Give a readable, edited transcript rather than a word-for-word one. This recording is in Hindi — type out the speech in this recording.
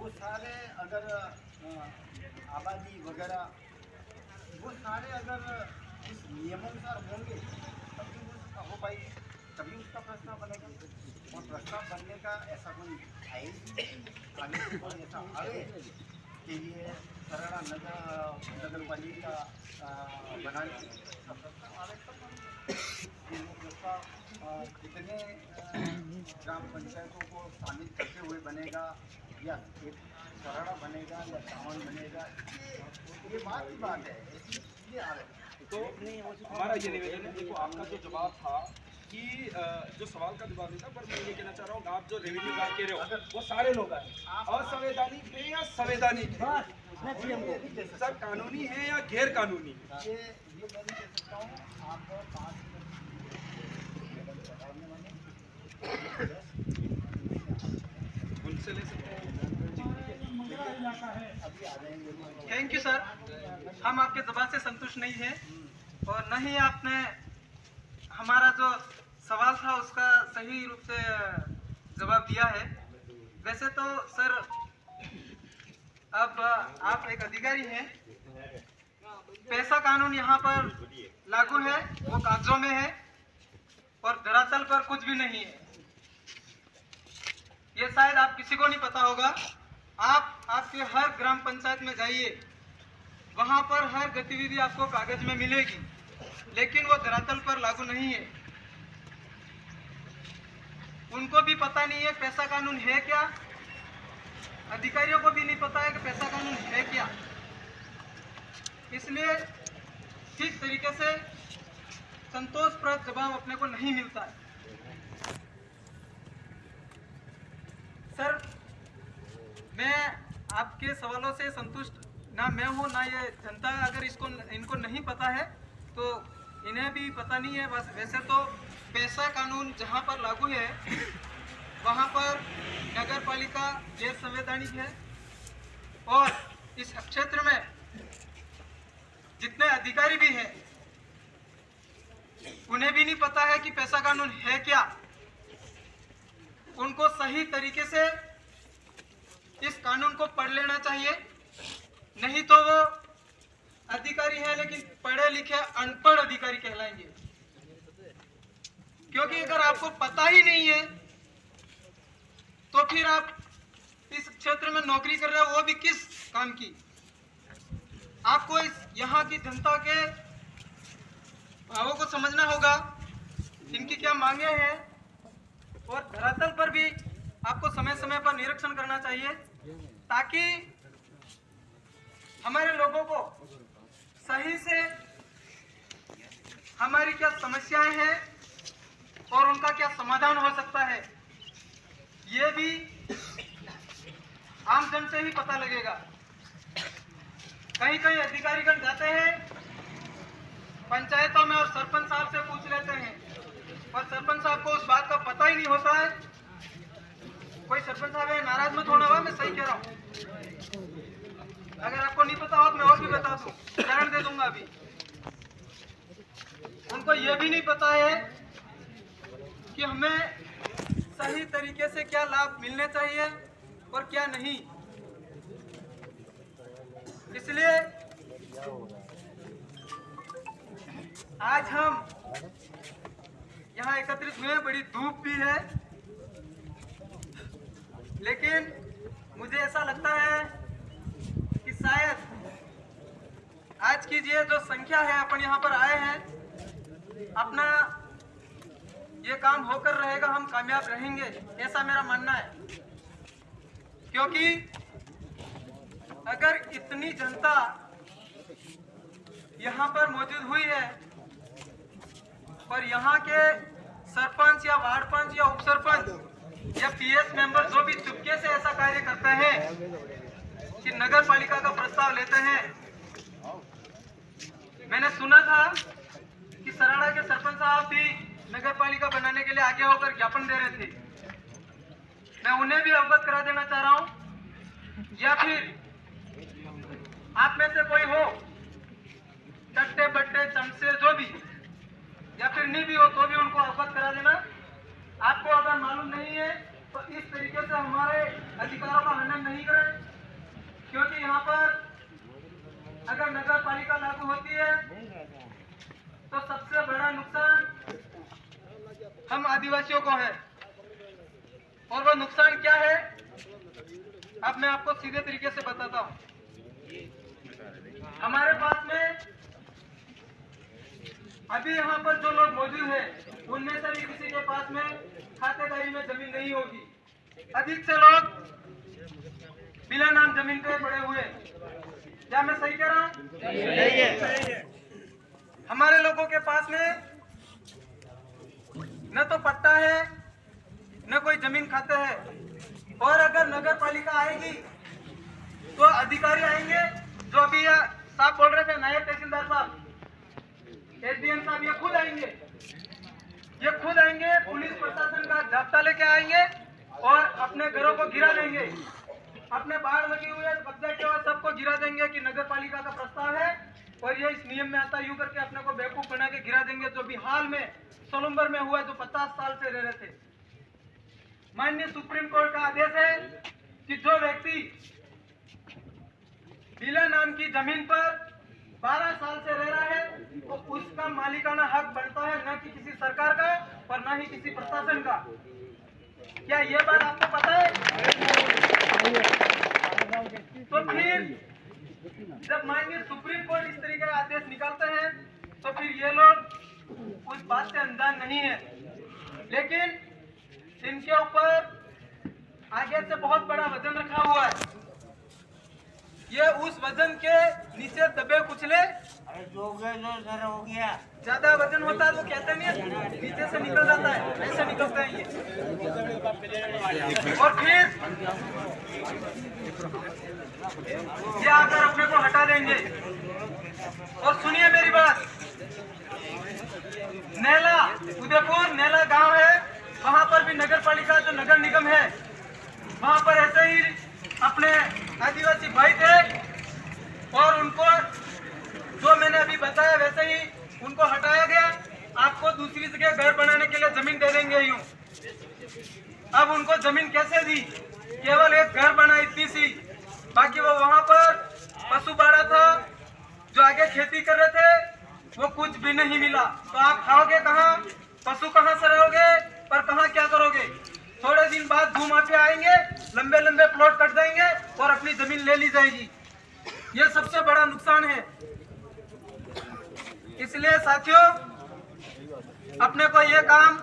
वो सारे अगर आबादी वगैरह वो सारे अगर इस नियमानुसार होंगे तभी वो हो पाएगी, तभी उसका प्रस्ताव बनेगा। और प्रस्ताव बनने का ऐसा कोई है ही नहीं। आगे से कोई ऐसा आगे कि ये सरड़ा नगर पालिका बनाने का प्रस्ताव आगे तब बनेगा। ये प्रस्ताव कितने ग्राम पंचायतों को शामिल करते हुए बनेगा, या एक सरड़ा बनेगा या सावन बनेगा, ये बात की बात है। ऐसी चीजें आ रही तो हमारा ये निवेदन है, देखो आपका जो जवाब था कि जो सवाल का जवाब नहीं था, पर मैं ये कहना चाह रहा हूँ आप जो रेवेन्यू का कह रहे हो वो सारे लोग हैं, असंवैधानिक है या संवैधानिक है, सर कानूनी है या गैर कानूनी है, ये मैं नहीं कह सकता हूँ। आप 5 उनसे ले सकते हैं। थैंक यू सर, हम आपके जवाब से संतुष्ट नहीं हैं और न ही आपने हमारा जो सवाल था उसका सही रूप से जवाब दिया है। वैसे तो सर अब आप एक अधिकारी हैं, पैसा कानून यहाँ पर लागू है, वो कागजों में है और धरातल पर कुछ भी नहीं है। ये शायद आप किसी को नहीं पता होगा। आप आपके हर ग्राम पंचायत में जाइए, वहां पर हर गतिविधि आपको कागज में मिलेगी, लेकिन वो धरातल पर लागू नहीं है। उनको भी पता नहीं है पैसा कानून है क्या, अधिकारियों को भी नहीं पता है कि पैसा कानून है क्या। इसलिए ठीक तरीके से संतोषप्रद जवाब अपने को नहीं मिलता है। सर, मैं आपके सवालों से संतुष्ट ना मैं हूं ना ये जनता। अगर इनको नहीं पता है तो इन्हें भी पता नहीं है। बस वैसे तो पैसा कानून जहां पर लागू है वहां पर नगर पालिका गैर संवैधानिक है और इस क्षेत्र में जितने अधिकारी भी हैं उन्हें भी नहीं पता है कि पैसा कानून है क्या। उनको सही तरीके से इस कानून को पढ़ लेना चाहिए, नहीं तो वो अधिकारी है लेकिन पढ़े लिखे अनपढ़ अधिकारी कहलाएंगे। क्योंकि अगर आपको पता ही नहीं है तो फिर आप इस क्षेत्र में नौकरी कर रहे हो, वो भी किस काम की। आपको इस यहाँ की जनता के भावों को समझना होगा, इनकी क्या मांगे हैं, और धरातल पर भी आपको समय समय पर निरीक्षण करना चाहिए ताकि हमारे लोगों को सही से हमारी क्या समस्याएं हैं और उनका क्या समाधान हो सकता है, ये भी आम जन से ही पता लगेगा। कहीं कहीं अधिकारीगण जाते हैं पंचायतों में और सरपंच साहब से पूछ लेते हैं और सरपंच साहब को उस बात का पता ही नहीं होता है। कोई सरपंच साहब है, नाराज मत होना, मैं सही कह रहा हूँ। अगर आपको नहीं पता हो तो मैं और भी बता दूं, उदाहरण दे दूंगा अभी। उनको ये भी नहीं पता है कि हमें सही तरीके से क्या लाभ मिलने चाहिए और क्या नहीं। इसलिए आज हम यहाँ एकत्रित हुए, बड़ी धूप भी है, लेकिन मुझे ऐसा लगता है कि शायद आज की ये जो संख्या है, अपन यहाँ पर आए हैं, अपना ये काम होकर रहेगा, हम कामयाब रहेंगे, ऐसा मेरा मानना है। क्योंकि अगर इतनी जनता यहाँ पर मौजूद हुई है और यहाँ के सरपंच या वार्ड पंच या उपसरपंच या पीएस मेंबर जो भी चुपके से ऐसा कार्य करते हैं कि नगर पालिका का प्रस्ताव लेते हैं। मैंने सुना था कि सराड़ा के सरपंच साहब भी नगर पालिका बनाने के लिए आगे होकर ज्ञापन दे रहे थे। मैं उन्हें भी अवगत करा देना चाह रहा हूं, या फिर आप में से कोई हो टट्टे बट्टे चमचे जो भी, या फिर नहीं भी हो तो भी उनको अवगत करा देना। आपको अगर मालूम नहीं है तो इस तरीके से हमारे अधिकारों का हनन नहीं करें। आदिवासियों को है। और वो नुकसान क्या है, अब मैं आपको सीधे तरीके से बताता हूँ। हमारे पास में अभी यहाँ पर जो लोग मौजूद हैं, उनमें से भी किसी के पास में खातेदारी में जमीन नहीं होगी। अधिक से लोग बिना नाम जमीन पे पड़े हुए। क्या मैं सही कह रहा हूँ? सही है। हमारे लोगों के पास में न तो पट्टा है, न कोई जमीन खाते है। और अगर नगर पालिका आएगी तो अधिकारी आएंगे, जो अभी साहब बोल रहे थे, नायब तहसीलदार साहब, एसडीएम साहब, ये खुद आएंगे, पुलिस प्रशासन का जाब्ता लेके आएंगे और अपने घरों को गिरा देंगे। अपने बाढ़ लगे हुए कब्जा किया हुआ सबको गिरा देंगे कि नगर पालिका का प्रस्ताव है और ये इस नियम में आता है, यूं करके अपने को बेवकूफ बना के गिरा देंगे। जो भी हाल में सोलंबर में हुआ, जो 50 साल से रह रहे थे। माननीय सुप्रीम कोर्ट का आदेश है कि जो व्यक्ति बिना नाम की जमीन पर 12 साल से रह रहा है तो उसका मालिकाना हक बनता है, न कि किसी सरकार का और न ही किसी प्रशासन का। क्या ये बात आपको पता है? तो फिर जब माननीय सुप्रीम कोर्ट इस तरीके का आदेश निकालते हैं तो फिर ये लोग उस बात से अनजान नहीं है। लेकिन इनके ऊपर आगे से बहुत बड़ा वजन रखा हुआ है। ये उस वजन के नीचे दबे कुचले, हो गया। ज्यादा वजन होता है तो कहते नहीं है, नीचे से निकल जाता है, ऐसे निकलते हैं ये। और फिर ये आकर अपने को हटा देंगे। और सुनिए मेरी बात, नेला, उदयपुर नेला गांव है, वहां पर भी नगर पालिका जो नगर निगम है, वहां पर ऐसे ही अपने आदिवासी भाई थे और उनको जो मैंने अभी बताया वैसे ही उनको हटाया गया। आपको दूसरी जगह घर बनाने के लिए जमीन दे देंगे यूं। अब उनको जमीन कैसे दी? केवल एक घर बना, इतनी सी। बाकी वो वहां पर पशु बाड़ा था, जो आगे खेती कर रहे थे, वो कुछ भी नहीं मिला। तो आप खाओगे कहाँ, पशु कहाँ से रहोगे, पर कहाँ क्या करोगे? थोड़े दिन बाद भूमाफिया आएंगे, लंबे लंबे प्लॉट कट जाएंगे और अपनी जमीन ले ली जाएगी। ये सबसे बड़ा नुकसान है। इसलिए साथियों, अपने को ये काम